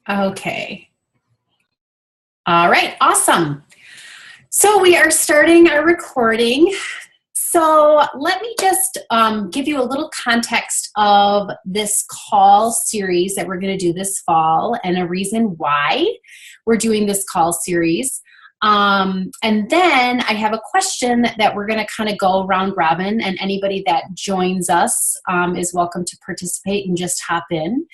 Okay. All right. Awesome. So we are starting our recording. So let me just give you a little context of this call series that we're going to do this fall and a reason why we're doing this call series. And then I have a question that we're going to kind of go round robin, and anybody that joins us is welcome to participate and just hop in.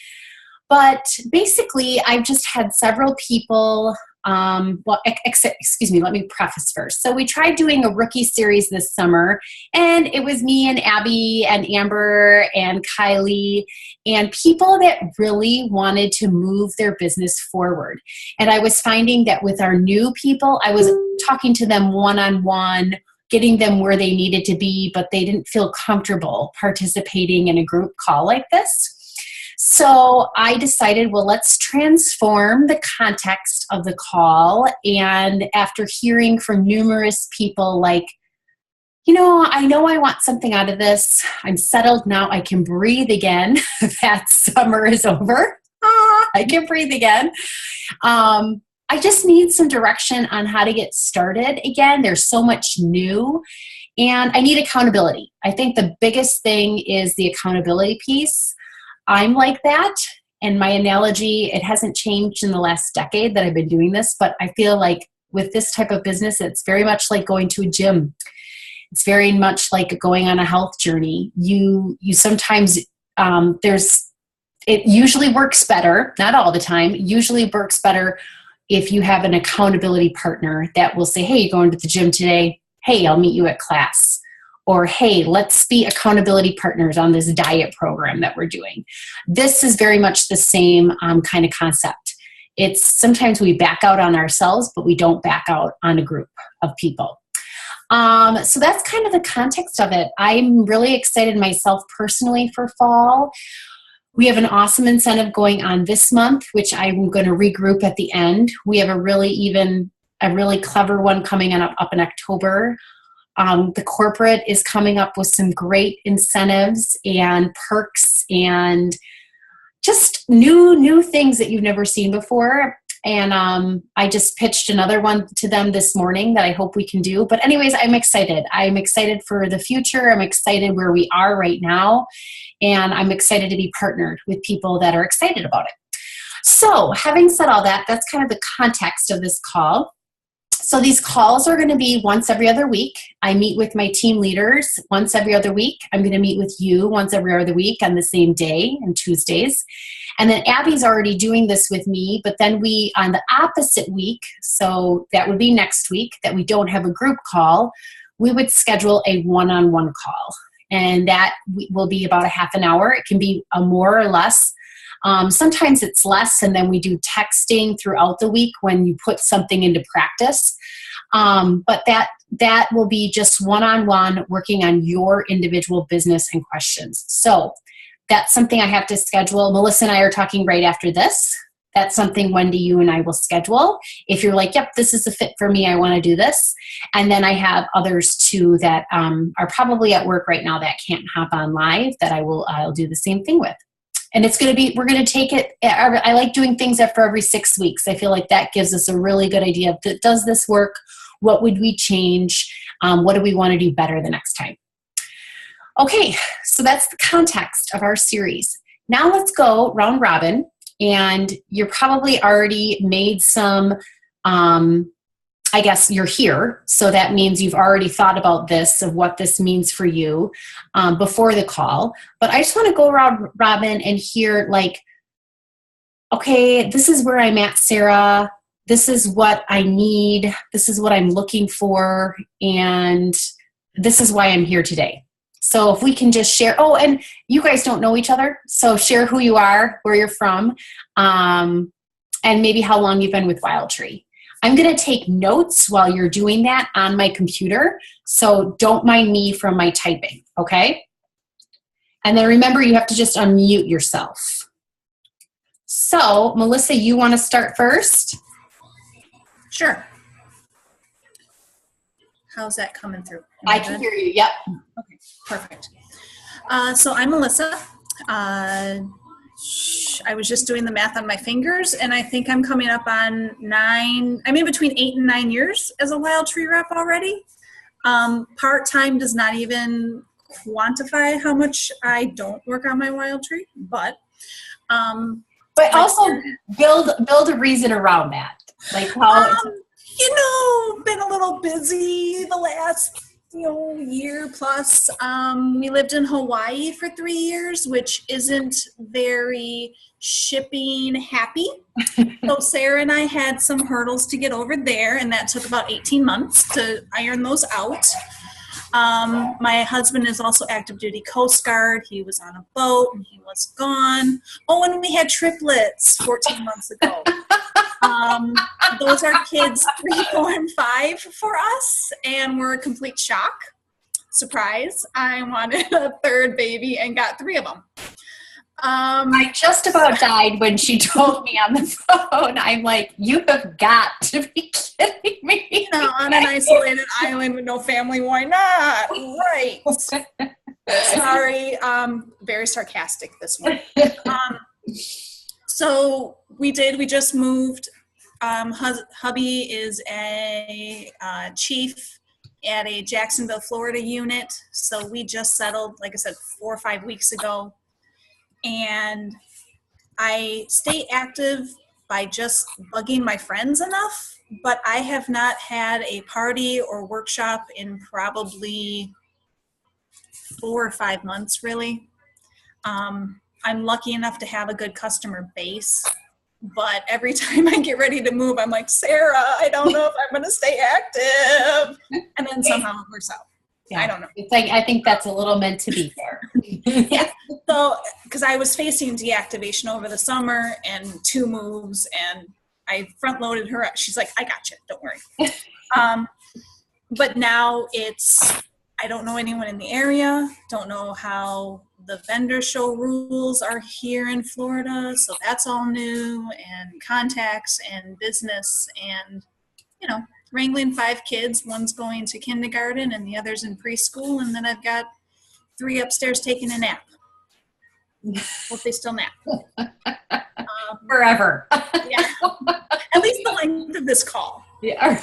But basically, I've just had several people, excuse me, let me preface first. So we tried doing a rookie series this summer, and it was me and Abby and Amber and Kylie and people that really wanted to move their business forward. And I was finding that with our new people, I was talking to them one-on-one, getting them where they needed to be, but they didn't feel comfortable participating in a group call like this. So I decided, well, let's transform the context of the call. And after hearing from numerous people like, I know I want something out of this. I'm settled now. I can breathe again. That summer is over. I can breathe again. I just need some direction on how to get started again. There's so much new. And I need accountability. I think the biggest thing is the accountability piece. I'm like that, and my analogy, it hasn't changed in the last decade that I've been doing this, but I feel like with this type of business, it's very much like going to a gym. It's very much like going on a health journey. You sometimes, it usually works better, not all the time, usually works better if you have an accountability partner that will say, hey, you're going to the gym today. Hey, I'll meet you at class. Or, hey, let's be accountability partners on this diet program that we're doing. This is very much the same kind of concept. It's sometimes we back out on ourselves, but we don't back out on a group of people. So that's kind of the context of it. I'm really excited myself personally for fall. We have an awesome incentive going on this month, which I'm going to regroup at the end. We have a really clever one coming up in October. The corporate is coming up with some great incentives and perks and just new things that you've never seen before. And I just pitched another one to them this morning that I hope we can do. But anyways, I'm excited. I'm excited for the future. I'm excited where we are right now. And I'm excited to be partnered with people that are excited about it. So having said all that, that's kind of the context of this call. So these calls are going to be once every other week. I meet with my team leaders once every other week. I'm going to meet with you once every other week on the same day on Tuesdays. And then Abby's already doing this with me, but then we, on the opposite week, so that would be next week, that we don't have a group call, we would schedule a one-on-one call. And that will be about a half an hour. It can be a more or less. Sometimes it's less, and then we do texting throughout the week when you put something into practice. But that will be just one-on-one working on your individual business and questions. So that's something I have to schedule. Melissa and I are talking right after this. That's something, Wendy, you and I will schedule. If you're like, yep, this is a fit for me, I want to do this. And then I have others too that are probably at work right now that can't hop on live that I'll do the same thing with. And it's going to be, we're going to take it, I like doing things for every 6 weeks. I feel like that gives us a really good idea of, does this work? What would we change? What do we want to do better the next time? Okay, so that's the context of our series. Now let's go round robin, and you're probably already made some, I guess you're here, so that means you've already thought about this, of what this means for you before the call. But I just want to go around robin and hear like, okay, this is where I'm at, Sarah. This is what I need. This is what I'm looking for. And this is why I'm here today. So if we can just share, oh, and you guys don't know each other, so share who you are, where you're from, and maybe how long you've been with WildTree. I'm going to take notes while you're doing that on my computer, so don't mind me from my typing, okay? And then remember, you have to just unmute yourself. So, Melissa, you want to start first? Sure. How's that coming through? I can hear you, yep. Okay, perfect. So I'm Melissa. gosh, I was just doing the math on my fingers, and I think I'm coming up on 9, I'm in between 8 and 9 years as a wild tree rep already. Part-time does not even quantify how much I don't work on my wild tree, but also build a reason around that. Like how been a little busy the last year plus. We lived in Hawaii for 3 years, which isn't very shipping happy. So Sarah and I had some hurdles to get over there, and that took about 18 months to iron those out. My husband is also active duty Coast Guard. He was on a boat and he was gone. Oh, and we had triplets 14 months ago. Those are kids 3, 4, and 5 for us, and we're a complete shock. Surprise. I wanted a third baby and got 3 of them. I just about died when she told me on the phone. I'm like, you have got to be kidding me. On an isolated island with no family, why not? Right. Sorry. Very sarcastic this one. So we just moved. Hubby is a chief at a Jacksonville, Florida unit. So we just settled, like I said, 4 or 5 weeks ago. And I stay active by just bugging my friends enough, but I have not had a party or workshop in probably 4 or 5 months, really. I'm lucky enough to have a good customer base, but every time I get ready to move, I'm like, Sarah, I don't know if I'm going to stay active. And then somehow it works out. Yeah. I don't know. It's like, I think that's a little meant to be there. Yeah. So, because I was facing deactivation over the summer and 2 moves, and I front loaded her up. She's like, I got you. Don't worry. But now I don't know anyone in the area. Don't know how the vendor show rules are here in Florida. So that's all new, and contacts and business and, wrangling 5 kids. One's going to kindergarten and the other's in preschool. And then I've got 3 upstairs taking a nap. Hope they still nap. Forever. Yeah. At least the length of this call. Yeah.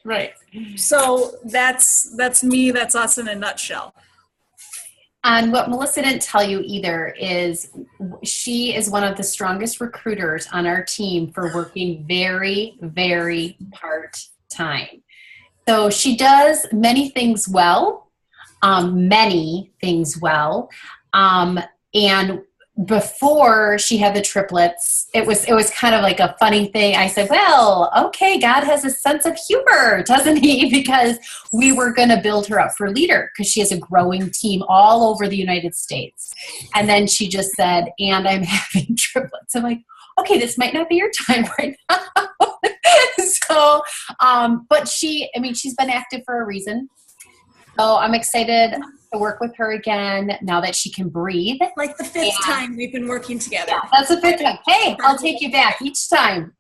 Right. So that's me. That's us in a nutshell. And what Melissa didn't tell you either is she is one of the strongest recruiters on our team for working very, very part-time. So she does many things well. And before she had the triplets, it was kind of like a funny thing. I said, well, okay, God has a sense of humor, doesn't he? Because we were going to build her up for leader because she has a growing team all over the United States. And then she just said, and I'm having triplets. I'm like, okay, this might not be your time right now. So, but she's been active for a reason. So I'm excited to work with her again now that she can breathe. Like the 5th time we've been working together. Yeah, that's the 5th time. Hey, I'll take you back each time.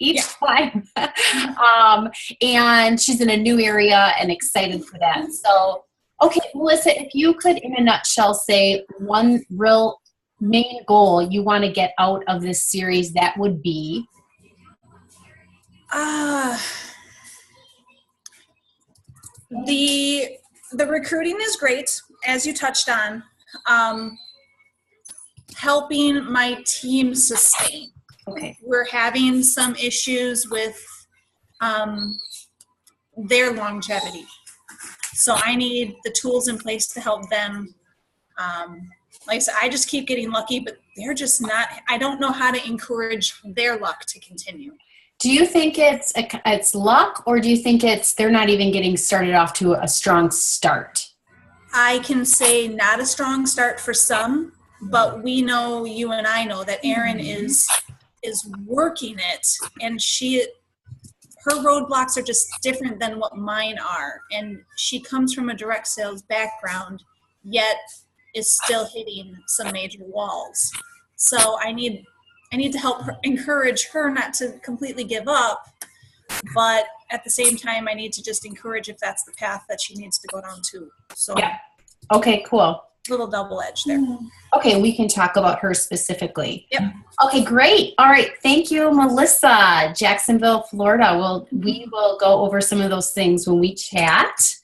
And she's in a new area and excited for that. So, okay, Melissa, if you could, in a nutshell, say one real main goal you want to get out of this series, that would be? The recruiting is great, as you touched on. Helping my team sustain. Okay. We're having some issues with their longevity. So I need the tools in place to help them. Like I said, I just keep getting lucky, but they're just not, I don't know how to encourage their luck to continue. Do you think it's luck, or do you think they're not even getting started off to a strong start? I can say not a strong start for some, but we know, you and I know, that Erin is working it, and her roadblocks are just different than what mine are. And she comes from a direct sales background, yet is still hitting some major walls. So I need to help encourage her not to completely give up, but at the same time, I need to just encourage if that's the path that she needs to go down too. So. Yeah. Okay, cool. little double edge there. Okay, we can talk about her specifically. Yep. Okay, great. All right, thank you, Melissa. Jacksonville, Florida. We will go over some of those things when we chat.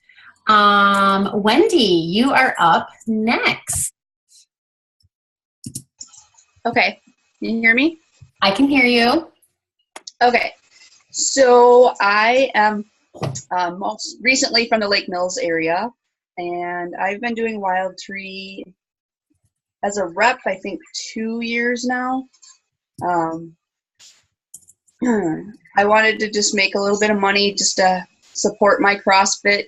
Wendy, you are up next. Okay, can you hear me? I can hear you. Okay, so I am most recently from the Lake Mills area, and I've been doing Wild Tree as a rep, I think 2 years now. I wanted to just make a little bit of money just to support my CrossFit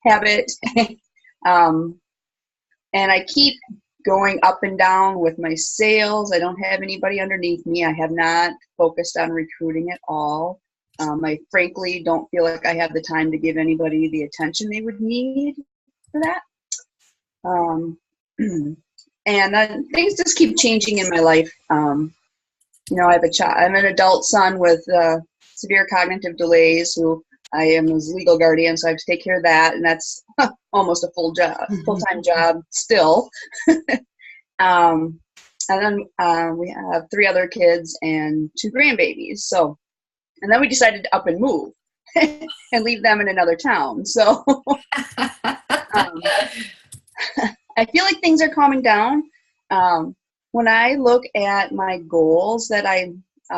habit. And I keep going up and down with my sales. I don't have anybody underneath me. I have not focused on recruiting at all. I frankly don't feel like I have the time to give anybody the attention they would need for that. And then things just keep changing in my life. You know, I have a child. I'm an adult son with severe cognitive delays who I am his legal guardian, so I have to take care of that, and that's almost a full-time job still. And then we have 3 other kids and 2 grandbabies. So, and then we decided to up and move and leave them in another town. So I feel like things are calming down. When I look at my goals that I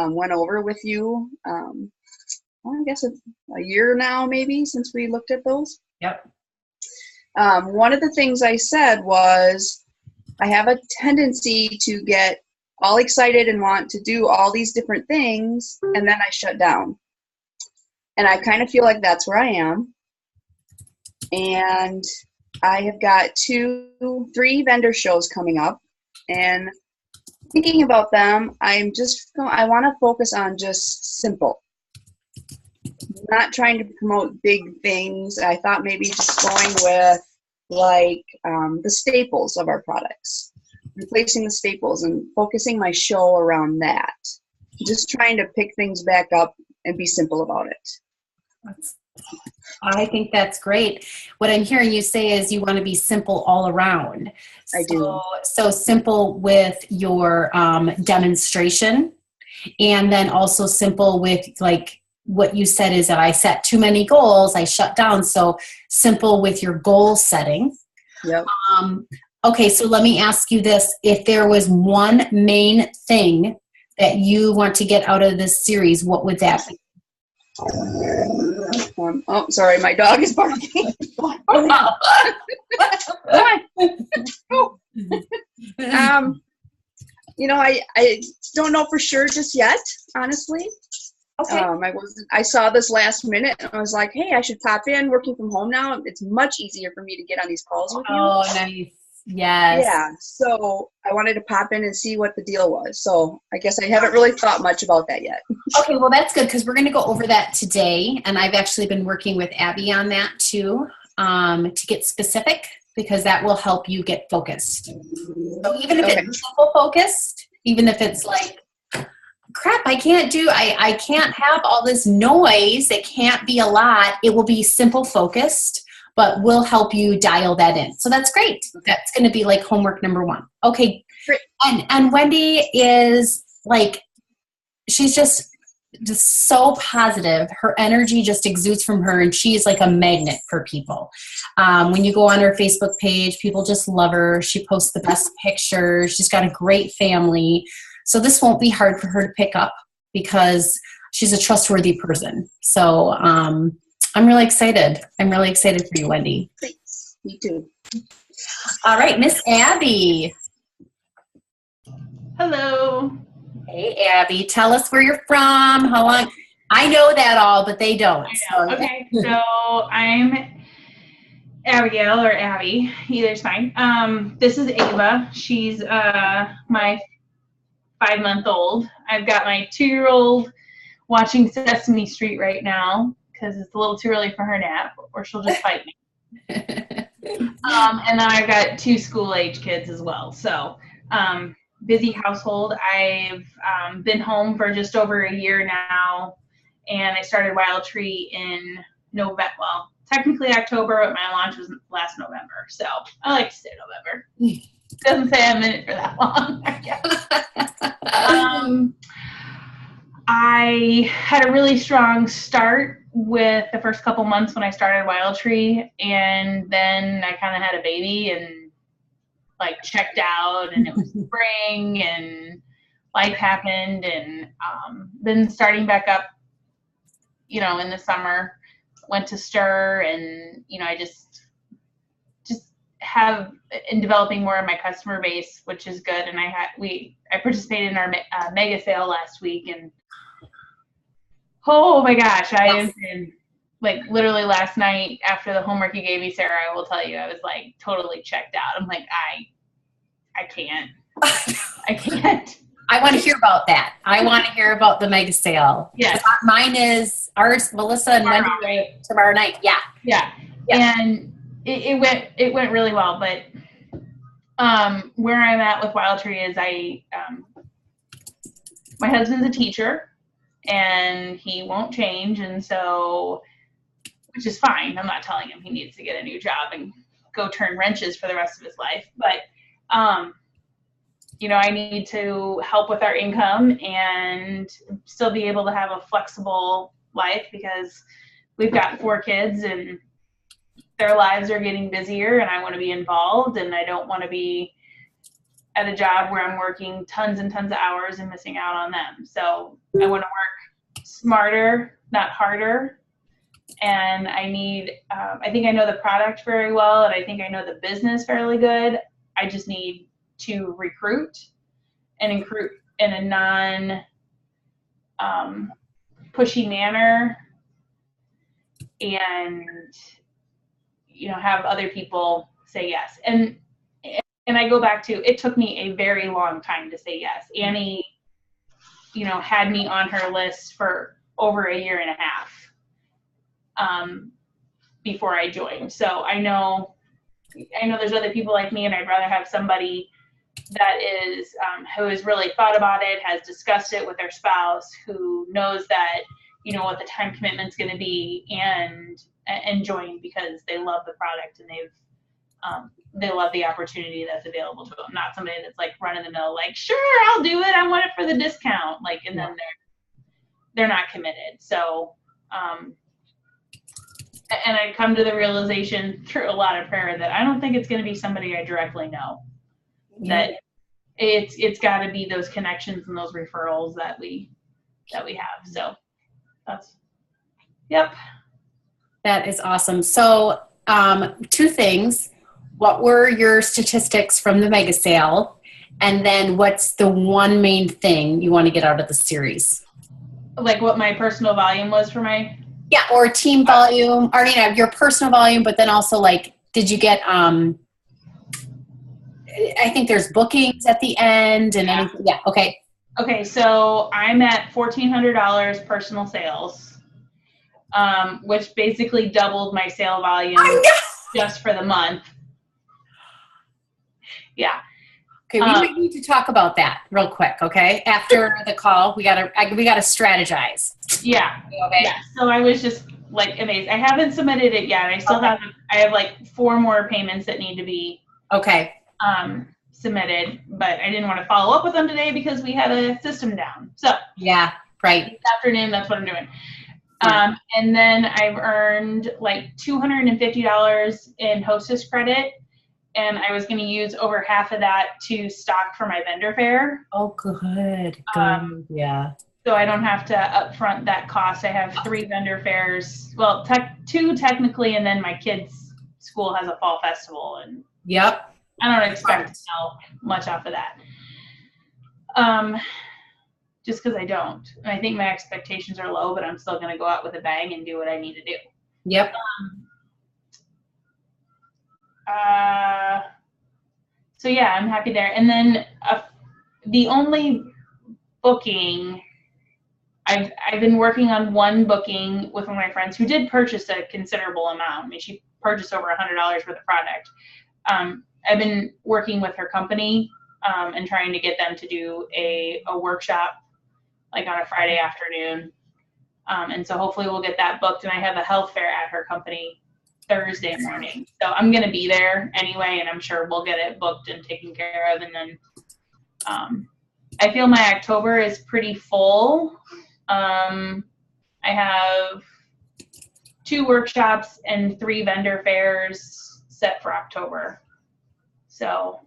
went over with you, I guess it's a year now maybe since we looked at those. Yep. One of the things I said was I have a tendency to get all excited and want to do all these different things, and then I shut down. And I kind of feel like that's where I am. And I have got 3 vendor shows coming up, and thinking about them, I want to focus on just simple. Not trying to promote big things. I thought maybe just going with like the staples of our products, replacing the staples and focusing my show around that. Just trying to pick things back up and be simple about it. I think that's great. What I'm hearing you say is you want to be simple all around. I do. So simple with your demonstration, and then also simple with like what you said is that I set too many goals, I shut down. So simple with your goal setting. Yep. Okay, so let me ask you this. If there was one main thing that you want to get out of this series, what would that be? Oh, sorry, my dog is barking. You know, I don't know for sure just yet, honestly. Okay. I saw this last minute and I was like, hey, I should pop in. Working from home now, it's much easier for me to get on these calls with you. Oh, nice. Yes. Yeah, so I wanted to pop in and see what the deal was. So I guess I haven't really thought much about that yet. Okay, well, that's good because we're going to go over that today. And I've actually been working with Abby on that too, to get specific, because that will help you get focused. So even if it's simple focused, even if it's like, crap, I can't have all this noise. It can't be a lot. It will be simple focused, but we'll help you dial that in. So that's great. That's going to be like homework number 1. Okay. Great. And Wendy is like, she's just so positive. Her energy just exudes from her, and she's like a magnet for people. When you go on her Facebook page, people just love her. She posts the best pictures. She's got a great family. So this won't be hard for her to pick up because she's a trustworthy person. So I'm really excited. I'm really excited for you, Wendy. Thanks. Me too. All right, Miss Abby. Hello. Hey, Abby. Tell us where you're from. How long? I know that all, but they don't. I know. Okay, so I'm Abigail or Abby. Either's fine. This is Ava. She's my 5-month-old. I've got my 2-year-old watching Sesame Street right now because it's a little too early for her nap, or she'll just fight me. And then I've got 2 school-age kids as well. So busy household. I've been home for just over a year now, and I started Wild Tree in November. Well, technically October, but my launch was last November. So I like to say November. Doesn't say I'm in it for that long. I had a really strong start with the first couple months when I started Wild Tree, and then I kind of had a baby and like checked out, and it was spring and life happened, and then starting back up, you know, in the summer, went to Stir, and you know, I just have in developing more of my customer base, which is good. And I participated in our mega sale last week, and oh my gosh, I have been like literally last night after the homework you gave me, Sarah, I will tell you, I was like totally checked out. I'm like, I can't. I can't. I want to hear about that. I want to hear about the mega sale. Yes. Mine is ours, Melissa and Wendy, tomorrow night. Yeah. Yeah. And it went really well, but where I'm at with Wild Tree is my husband's a teacher and he won't change, and so, which is fine. I'm not telling him he needs to get a new job and go turn wrenches for the rest of his life, but you know, I need to help with our income and still be able to have a flexible life, because we've got 4 kids and their lives are getting busier, and I want to be involved, and I don't want to be at a job where I'm working tons and tons of hours and missing out on them. So I want to work smarter, not harder. And I need, I think I know the product very well, and I think I know the business fairly good. I just need to recruit and recruit in a non pushy manner, and you know, have other people say yes. And I go back to, it took me a very long time to say yes. Annie, you know, had me on her list for over a year and a half before I joined. So I know there's other people like me, and I'd rather have somebody that is who has really thought about it, has discussed it with their spouse, who knows that, you know, what the time commitment's going to be, and join because they love the product and they love the opportunity that's available to them. Not somebody that's like run of the mill, like, sure, I'll do it, I want it for the discount, like, and then they're not committed. So and I come to the realization through a lot of prayer that I don't think it's going to be somebody I directly know. That it's got to be those connections and those referrals that we have. So that's, yep. That is awesome. So 2 things. What were your statistics from the mega sale? And then what's the one main thing you want to get out of the series? Like what my personal volume was for my... Yeah, or team volume, or, you know, your personal volume, but then also, like, did you get, I think there's bookings at the end and anything. Yeah, okay. Okay, so I'm at $1,400 personal sales, which basically doubled my sale volume just for the month. Yeah. Okay, we might need to talk about that real quick, okay? After the call, we gotta strategize. Yeah. Okay. Yeah. So I was just like amazed. I haven't submitted it yet. I still have. I have like 4 more payments that need to be submitted, but I didn't want to follow up with them today because we had a system down. So yeah, right. This afternoon, that's what I'm doing. And then I've earned like $250 in Hostess credit. And I was going to use over half of that to stock for my vendor fair. Oh, good. Yeah. So I don't have to upfront that cost. I have 3 vendor fairs. Well, 2 technically, and then my kids' school has a fall festival. And yep. I don't expect to sell much off of that. Just because I don't. And I think my expectations are low, but I'm still going to go out with a bang and do what I need to do. Yep. So yeah, I'm happy there. And then the only booking, I've been working on one booking with one of my friends who did purchase a considerable amount. I mean, she purchased over $100 worth of product. I've been working with her company and trying to get them to do a workshop like on a Friday afternoon And so hopefully we'll get that booked. And I have a health fair at her company Thursday morning. So I'm going to be there anyway, and I'm sure we'll get it booked and taken care of. And then I feel my October is pretty full. I have 2 workshops and 3 vendor fairs set for October. So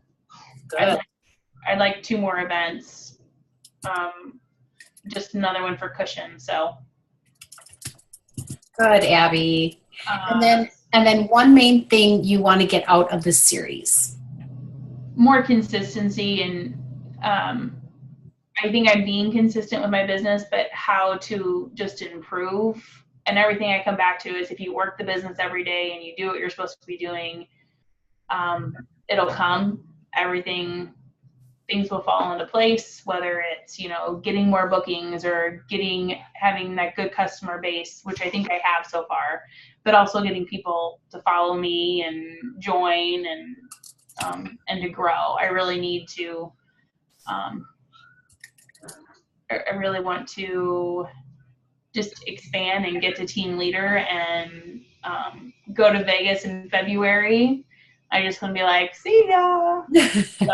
I'd like 2 more events. Just another one for cushion. So good, Abby. And then one main thing you want to get out of the series. More consistency, and I think I'm being consistent with my business, but how to just improve. And everything I come back to is if you work the business every day and you do what you're supposed to be doing, it'll come. Things will fall into place, whether it's, getting more bookings or having that good customer base, which I think I have so far, but also getting people to follow me and join and to grow. I really need to, I really want to just expand and get to team leader and go to Vegas in February. I just want to be like, see ya. So.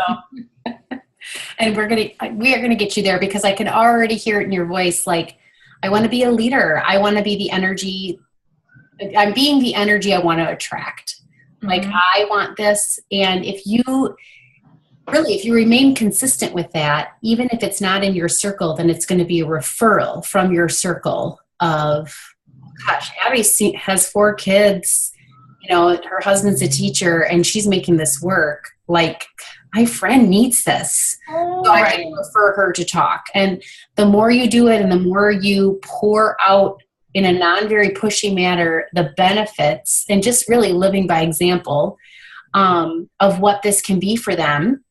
And we are gonna get you there, because I can already hear it in your voice. Like, I want to be a leader. I want to be the energy. I'm being the energy I want to attract. Like, I want this. And if you remain consistent with that, even if it's not in your circle, then it's going to be a referral from your circle of, gosh, Abby has 4 kids, her husband's a teacher and she's making this work. Like, my friend needs this. So I can refer her to talk. And the more you do it and the more you pour out in a non-very pushy manner the benefits, and just really living by example of what this can be for them.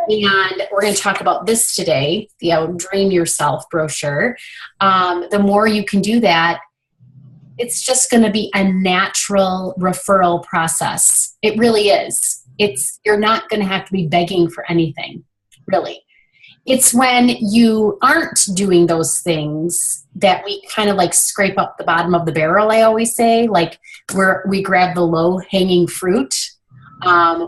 And we're going to talk about this today, the Dream Yourself brochure. The more you can do that, it's just going to be a natural referral process. It really is. You're not going to have to be begging for anything, really. It's when you aren't doing those things that we kind of like scrape up the bottom of the barrel, I always say, like where we grab the low-hanging fruit,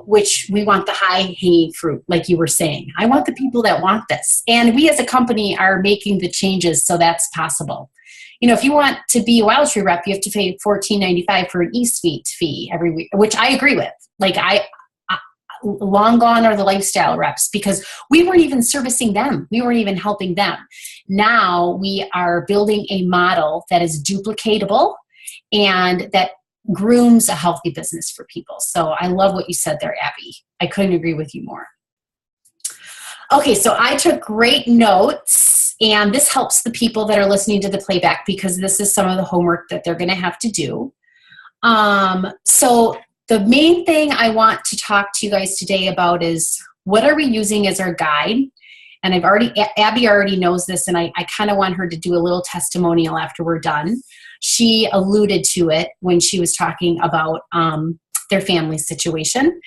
which we want the high-hanging fruit, like you were saying. I want the people that want this. And we as a company are making the changes so that's possible. If you want to be a Wild Tree rep, you have to pay $14.95 for an eSuite fee every week, which I agree with. Like, long gone are the lifestyle reps, because we weren't even servicing them. We weren't even helping them. Now we are building a model that is duplicatable and that grooms a healthy business for people. So I love what you said there, Abby. I couldn't agree with you more. Okay, so I took great notes, and this helps the people that are listening to the playback, because this is some of the homework that they're going to have to do. So the main thing I want to talk to you guys today about is, what are we using as our guide? And Abby already knows this, and I kind of want her to do a little testimonial after we're done. She alluded to it when she was talking about their family situation.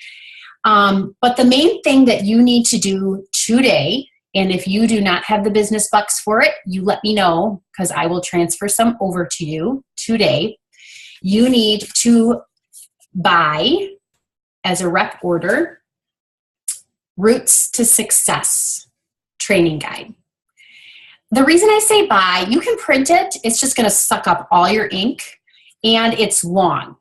But the main thing that you need to do today, and if you do not have the business bucks for it, you let me know, because I will transfer some over to you today. You need to buy, as a rep order, Roots to Success training guide. The reason I say buy, you can print it. It's just going to suck up all your ink, and it's long.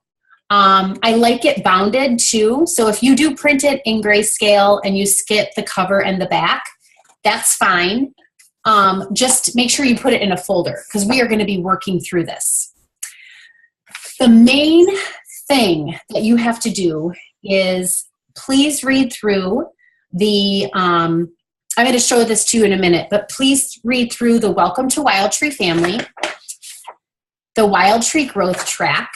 I like it bounded too. So if you do print it in grayscale and you skip the cover and the back, that's fine. Just make sure you put it in a folder, because we are going to be working through this. The main thing that you have to do is please read through the, I'm going to show this to you in a minute, but please read through the Welcome to Wild Tree Family, the Wild Tree Growth Track,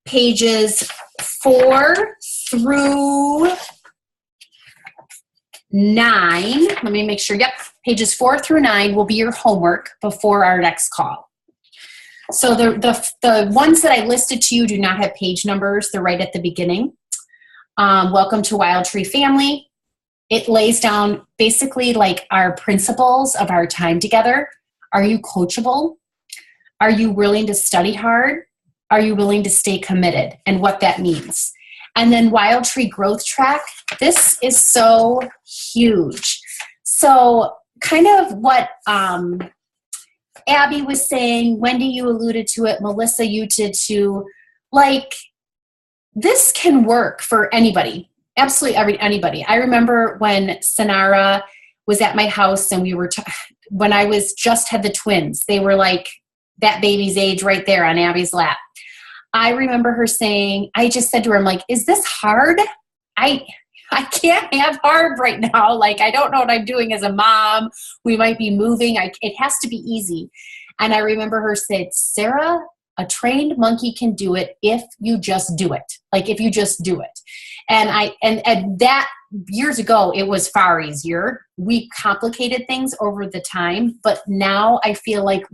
pages 4 through 9. Let me make sure. Yep, pages 4 through 9 will be your homework before our next call. So the ones that I listed to you do not have page numbers. They're right at the beginning. Welcome to Wild Tree Family. It lays down basically like our principles of our time together. Are you coachable? Are you willing to study hard? Are you willing to stay committed? And what that means. And then Wild Tree Growth Track. This is so huge. So kind of what Abby was saying, Wendy, you alluded to it, Melissa, you did too. Like, this can work for anybody, absolutely anybody. I remember when Sanara was at my house and we were, when I was just had the twins, they were like that baby's age right there on Abby's lap. I remember her saying, I just said to her, I'm like, is this hard? I can't have hard right now. Like, I don't know what I'm doing as a mom. We might be moving. It has to be easy. And I remember her said, Sarah, a trained monkey can do it if you just do it. Like, if you just do it. And that years ago, it was far easier. We complicated things over the time, but now I feel like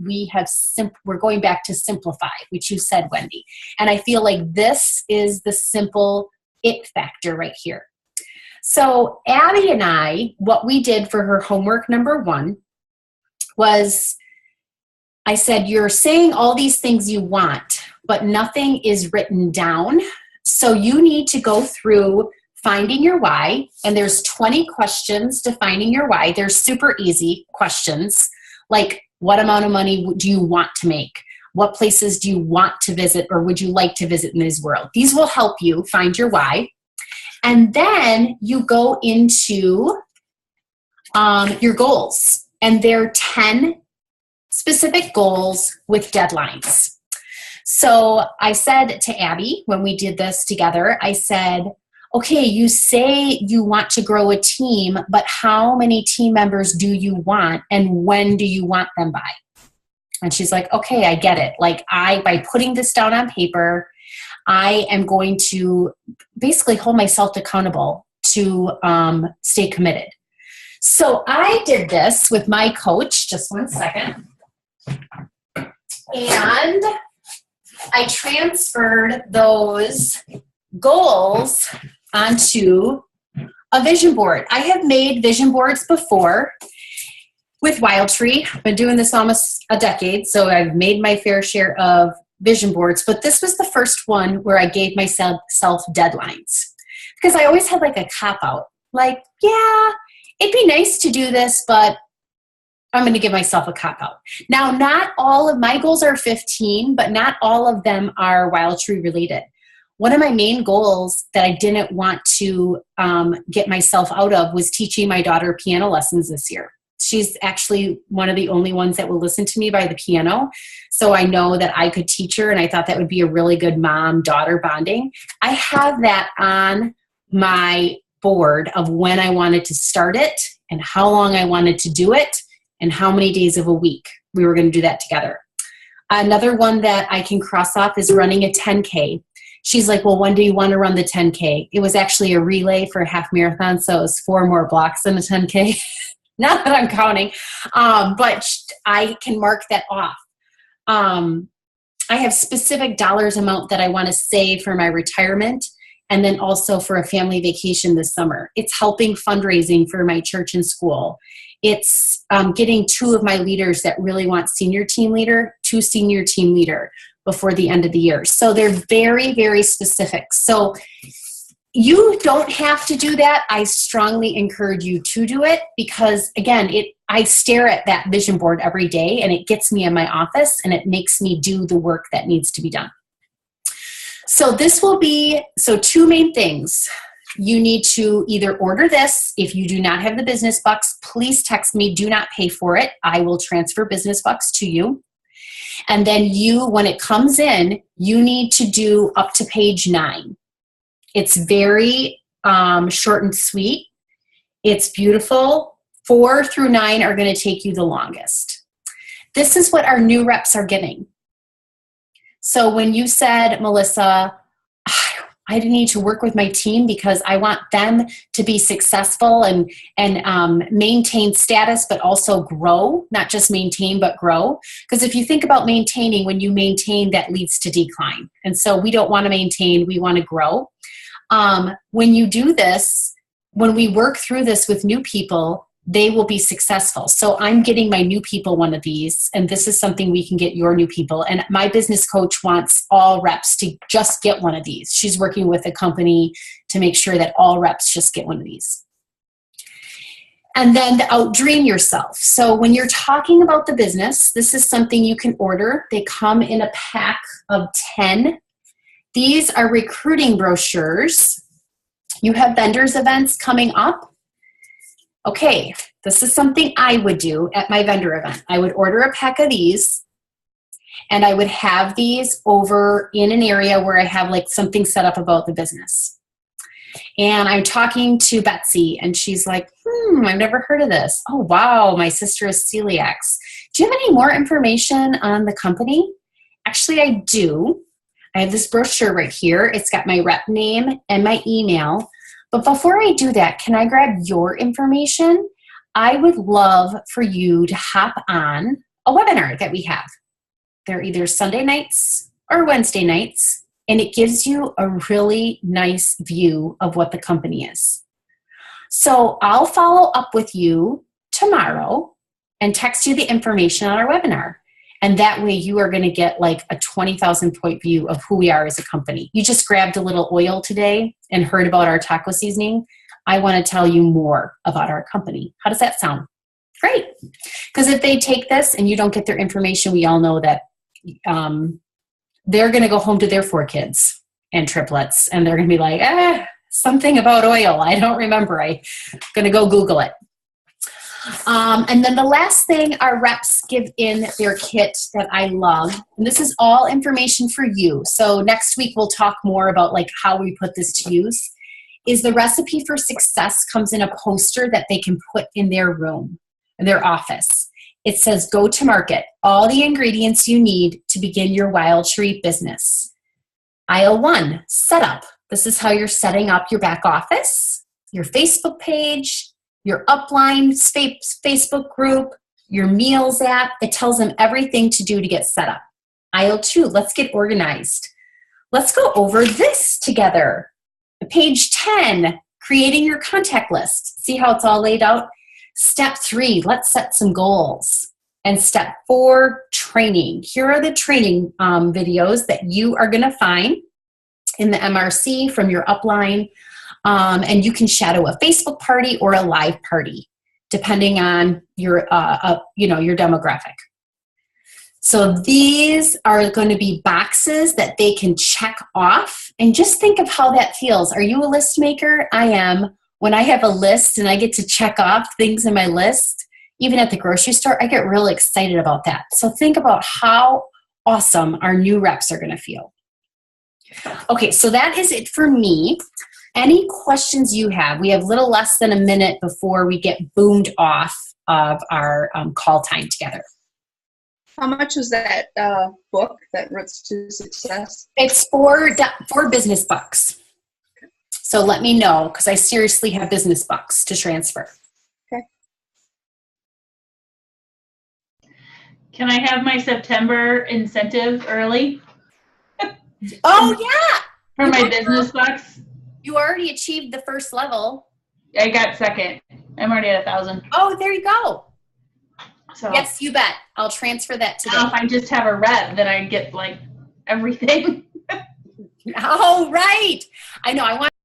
we're going back to simplify, which you said, Wendy. And I feel like this is the simple it factor right here. So Abby and I, what we did for her homework number 1 was, I said, you're saying all these things you want, but nothing is written down. So you need to go through finding your why. And there's 20 questions to finding your why. They're super easy questions. Like, what amount of money do you want to make? What places do you want to visit or would you like to visit in this world? These will help you find your why. And then you go into your goals. And they're 10 specific goals with deadlines. So I said to Abby, when we did this together, I said, okay, you say you want to grow a team, but how many team members do you want and when do you want them by? And she's like, okay, I get it. Like, by putting this down on paper, I am going to basically hold myself accountable to stay committed. So I did this with my coach, just one second. And I transferred those goals onto a vision board. I have made vision boards before with Wild Tree. I've been doing this almost a decade, so I've made my fair share of vision boards, but this was the first one where I gave myself deadlines because I always had like a cop-out. Like, yeah, it'd be nice to do this, but I'm going to give myself a cop-out. Now, not all of my goals are 15, but not all of them are Wild Tree related. One of my main goals that I didn't want to get myself out of was teaching my daughter piano lessons this year. She's actually one of the only ones that will listen to me by the piano. So I know that I could teach her, and I thought that would be a really good mom-daughter bonding. I have that on my board of when I wanted to start it and how long I wanted to do it and how many days of a week we were going to do that together. Another one that I can cross off is running a 10K. She's like, well, when do you want to run the 10K? It was actually a relay for a half marathon, so it was 4 more blocks than a 10K. Not that I'm counting, but I can mark that off. I have specific dollars amount that I want to save for my retirement and then also for a family vacation this summer. It's helping fundraising for my church and school. It's getting 2 of my leaders that really want senior team leader to senior team leader before the end of the year. So they're very, very specific. So you don't have to do that. I strongly encourage you to do it because, again, I stare at that vision board every day and it gets me in my office and it makes me do the work that needs to be done. So this will be, 2 main things. You need to either order this. If you do not have the business bucks, please text me. Do not pay for it. I will transfer business bucks to you. And then when it comes in, you need to do up to page 9. It's very short and sweet. It's beautiful. 4 through 9 are going to take you the longest. This is what our new reps are getting. So when you said, Melissa, I need to work with my team because I want them to be successful and maintain status, but also grow, not just maintain, but grow. Because if you think about maintaining, when you maintain, that leads to decline. And so we don't want to maintain, we want to grow. When you do this, when we work through this with new people, they will be successful. So I'm getting my new people one of these, and this is something we can get your new people. And my business coach wants all reps to just get one of these. She's working with a company to make sure that all reps just get one of these. And then outdream yourself. So when you're talking about the business, this is something you can order. They come in a pack of 10. These are recruiting brochures. You have vendors events coming up. Okay, this is something I would do at my vendor event. I would order a pack of these, and I would have these over in an area where I have like something set up about the business. And I'm talking to Betsy, and she's like, I've never heard of this. Oh, wow, my sister is celiacs. Do you have any more information on the company? Actually, I do. I have this brochure right here. It's got my rep name and my email. But before I do that, can I grab your information? I would love for you to hop on a webinar that we have. They're either Sunday nights or Wednesday nights, and it gives you a really nice view of what the company is. So I'll follow up with you tomorrow and text you the information on our webinar. And that way you are going to get like a 20,000 point view of who we are as a company. You just grabbed a little oil today and heard about our taco seasoning. I want to tell you more about our company. How does that sound? Great. Because if they take this and you don't get their information, we all know that they're going to go home to their 4 kids and triplets, and they're going to be like, something about oil. I don't remember. I'm going to go Google it. And then the last thing our reps give in their kit that I love, and this is all information for you. So next week we'll talk more about like how we put this to use, is the recipe for success comes in a poster that they can put in their room, in their office. It says, go to market, all the ingredients you need to begin your wild treat business. Aisle 1, setup. This is how you're setting up your back office, your Facebook page, your upline Facebook group, your meals app. It tells them everything to do to get set up. Aisle 2, let's get organized. Let's go over this together. Page 10, creating your contact list. See how it's all laid out? Step 3, let's set some goals. And step 4, training. Here are the training videos that you are going to find in the MRC from your upline. And you can shadow a Facebook party or a live party, depending on your demographic. So these are going to be boxes that they can check off, and just think of how that feels. Are you a list maker? I am. When I have a list and I get to check off things in my list, even at the grocery store, I get really excited about that. So think about how awesome our new reps are going to feel. Okay, so that is it for me. Any questions you have? We have a little less than a minute before we get boomed off of our call time together. How much was that book, that Roots to Success? It's $4 business bucks. So let me know, because I seriously have business bucks to transfer. Okay. Can I have my September incentive early? Oh, yeah. For my business bucks? You already achieved the first level. I got second. I'm already at 1,000. Oh, there you go. So Yes, you bet. I'll transfer that today. now if I just have a rep, then I get like everything. Oh, right. I know. I want